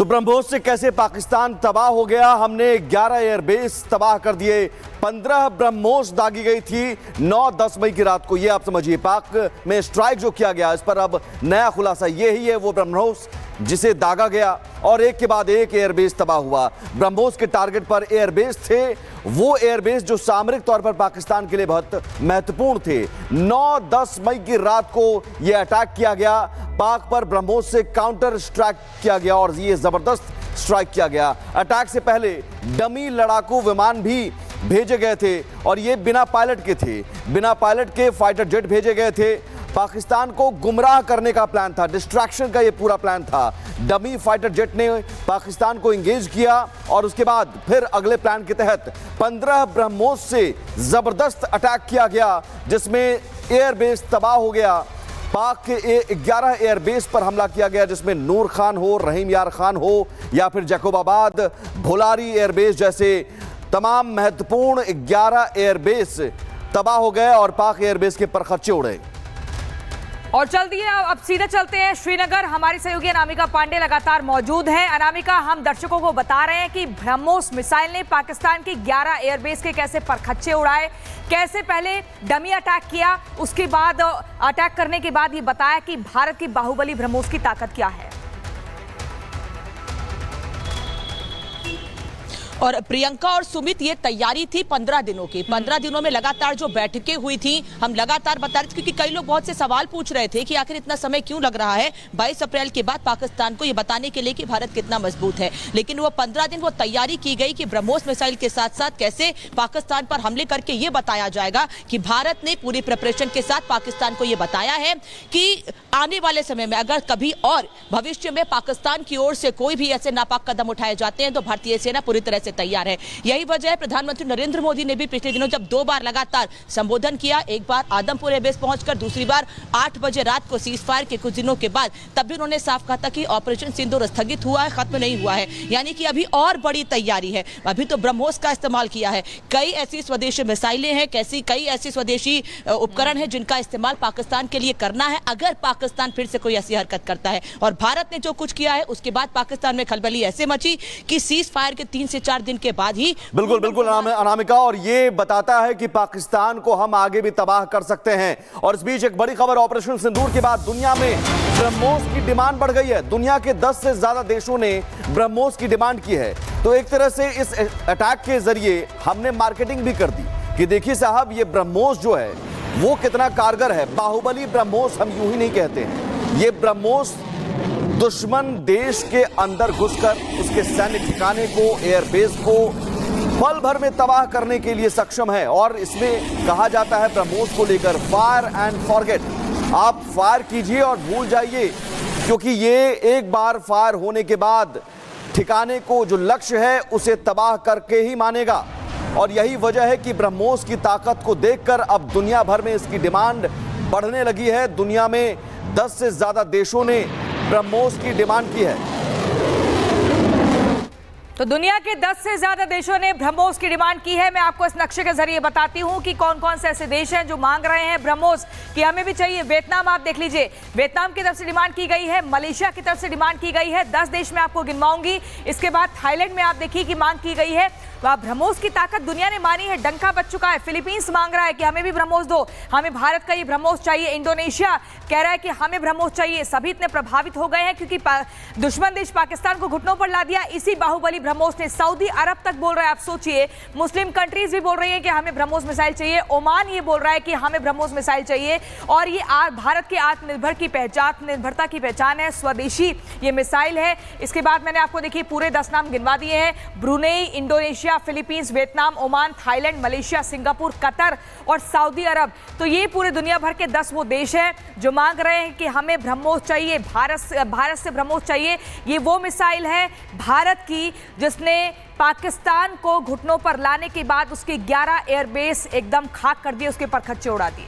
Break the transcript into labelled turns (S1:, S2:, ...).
S1: तो ब्रह्मोस से कैसे पाकिस्तान तबाह हो गया। हमने 11 एयरबेस तबाह कर दिए, 15 ब्रह्मोस दागी गई थी 9-10 मई की रात को। ये आप समझिए, पाक में स्ट्राइक जो किया गया, इस पर अब नया खुलासा ये ही है वो ब्रह्मोस जिसे दागा गया और एक के बाद एक एयरबेस तबाह हुआ। ब्रह्मोस के टारगेट पर एयरबेस थे, वो एयरबेस जो सामरिक तौर पर पाकिस्तान के लिए बहुत महत्वपूर्ण थे। 9-10 मई की रात को यह अटैक किया गया, पाक पर ब्रह्मोस से काउंटर स्ट्राइक किया गया और ये जबरदस्त स्ट्राइक किया गया। अटैक से पहले डमी लड़ाकू विमान भी भेजे गए थे और ये बिना पायलट के थे, बिना पायलट के फाइटर जेट भेजे गए थे। पाकिस्तान को गुमराह करने का प्लान था, डिस्ट्रैक्शन का ये पूरा प्लान था। डमी फाइटर जेट ने पाकिस्तान को एंगेज किया और उसके बाद फिर अगले प्लान के तहत 15 ब्रह्मोस से जबरदस्त अटैक किया गया, जिसमें एयरबेस तबाह हो गया। पाक के 11 एयरबेस पर हमला किया गया, जिसमें नूर खान हो, रहीम यार खान हो या फिर जैकोबाबाद, भोलारी एयरबेस जैसे तमाम महत्वपूर्ण 11 एयरबेस तबाह हो गए और पाक एयरबेस के परखच्चे उड़े।
S2: और चल दिए अब सीधे चलते हैं श्रीनगर। हमारी सहयोगी अनामिका पांडे लगातार मौजूद है। अनामिका, हम दर्शकों को बता रहे हैं कि ब्रह्मोस मिसाइल ने पाकिस्तान के 11 एयरबेस के कैसे परखच्चे उड़ाए, कैसे पहले डमी अटैक किया, उसके बाद अटैक करने के बाद ये बताया कि भारत की बाहुबली ब्रह्मोस की ताकत क्या है।
S3: और प्रियंका और सुमित, ये तैयारी थी 15 दिनों की। 15 दिनों में लगातार जो बैठकें हुई थी, हम लगातार बता रहे थे, क्योंकि कई लोग बहुत से सवाल पूछ रहे थे कि आखिर इतना समय क्यों लग रहा है 22 अप्रैल के बाद पाकिस्तान को ये बताने के लिए कि भारत कितना मजबूत है। लेकिन वो 15 दिन वो तैयारी की गई कि ब्रह्मोस मिसाइल के साथ साथ कैसे पाकिस्तान पर हमले करके ये बताया जाएगा कि भारत ने पूरी प्रिपरेशन के साथ पाकिस्तान को ये बताया है कि आने वाले समय में अगर कभी और भविष्य में पाकिस्तान की ओर से कोई भी ऐसे नापाक कदम उठाए जाते हैं तो भारतीय सेना पूरी तरह से तैयार है। यही वजह है प्रधानमंत्री नरेंद्र मोदी ने भी पिछले दिनों जब 2 बार लगातार संबोधन किया, एक बार आदमपुर एयरबेस पहुंचकर, दूसरी बार 8 बजे रात को सीज फायर के कुछ दिनों के बाद, तब भी उन्होंने साफ कहा था कि ऑपरेशन सिंदूर स्थगित हुआ है, खत्म नहीं हुआ है, यानी कि अभी और बड़ी तैयारी है। अभी तो ब्रह्मोस का इस्तेमाल किया है, कई ऐसी स्वदेशी मिसाइलें हैं, कई ऐसी स्वदेशी उपकरण है जिनका इस्तेमाल पाकिस्तान के लिए करना है अगर पाकिस्तान फिर से कोई ऐसी हरकत करता है। और भारत ने जो कुछ किया है उसके बाद पाकिस्तान में खलबली ऐसे मची कि सीज फायर के 3 से 4 दिन के बाद ही
S1: बिल्कुल अनामिका, और ये बताता है कि पाकिस्तान को हम आगे भी तबाह कर सकते हैं। और इस बीच एक बड़ी खबर, ऑपरेशन सिंदूर के बाद दुनिया में ब्रह्मोस की डिमांड बढ़ गई है। दुनिया के 10 से ज्यादा देशों ने ब्रह्मोस की डिमांड की है। तो एक तरह से इस अटैक के जरिए हमने मार्केटिंग भी कर दी कि देखिए साहब, ये ब्रह्मोस जो है वो कितना कारगर है। बाहुबली ब्रह्मोस हम यूं ही नहीं कहते हैं, ये ब्रह्मोस दुश्मन देश के अंदर घुसकर उसके सैन्य ठिकाने को, एयरबेस को पल भर में तबाह करने के लिए सक्षम है। और इसमें कहा जाता है ब्रह्मोस को लेकर, फायर एंड फॉरगेट, आप फायर कीजिए और भूल जाइए, क्योंकि ये एक बार फायर होने के बाद ठिकाने को, जो लक्ष्य है, उसे तबाह करके ही मानेगा। और यही वजह है कि ब्रह्मोस की ताकत को देखकर अब दुनिया भर में इसकी डिमांड बढ़ने लगी है। दुनिया में 10 से ज्यादा देशों ने ब्रह्मोस की डिमांड की है।
S2: तो दुनिया के 10 से ज्यादा देशों ने ब्रह्मोस की डिमांड की है। मैं आपको इस नक्शे के जरिए बताती हूं कि कौन कौन से ऐसे देश हैं जो मांग रहे हैं ब्रह्मोस कि हमें भी चाहिए। वियतनाम, आप देख लीजिए, वियतनाम की तरफ से डिमांड की गई है, मलेशिया की तरफ से डिमांड की गई है, 10 देश में आपको गिनवाऊंगी। इसके बाद थाईलैंड में आप देखिए कि मांग की गई है। तो ब्रह्मोस की ताकत दुनिया ने मानी है, डंका बज चुका है। फिलीपींस मांग रहा है कि हमें भी ब्रह्मोस दो, हमें भारत का ये ब्रह्मोस चाहिए। इंडोनेशिया कह रहा है कि हमें ब्रह्मोस चाहिए। सभी इतने प्रभावित हो गए हैं क्योंकि दुश्मन देश पाकिस्तान को घुटनों पर ला दिया इसी बाहुबली ब्रह्मोस ने। सऊदी अरब तक बोल रहा है, आप सोचिए, मुस्लिम कंट्रीज भी बोल रही है कि हमें ब्रह्मोस मिसाइल चाहिए। ओमान ये बोल रहा है कि हमें ब्रह्मोस मिसाइल चाहिए। और ये भारत के आत्मनिर्भरता की पहचान है, स्वदेशी ये मिसाइल है। इसके बाद मैंने आपको देखिए पूरे 10 नाम गिनवा दिए हैं, Brunei, Indonesia, Philippines, Vietnam, Oman, Thailand, Malaysia, Singapore, Qatar और सऊदी अरब। तो ये पूरे दुनिया भर के 10 वो देश हैं जो मांग रहे हैं कि हमें ब्रह्मोस चाहिए, भारत से ब्रह्मोस चाहिए। ये वो मिसाइल है भारत की जिसने पाकिस्तान को घुटनों पर लाने के बाद उसके 11 एयरबेस एकदम खाक कर दिए, उसके परखच्चे उड़ा दिए।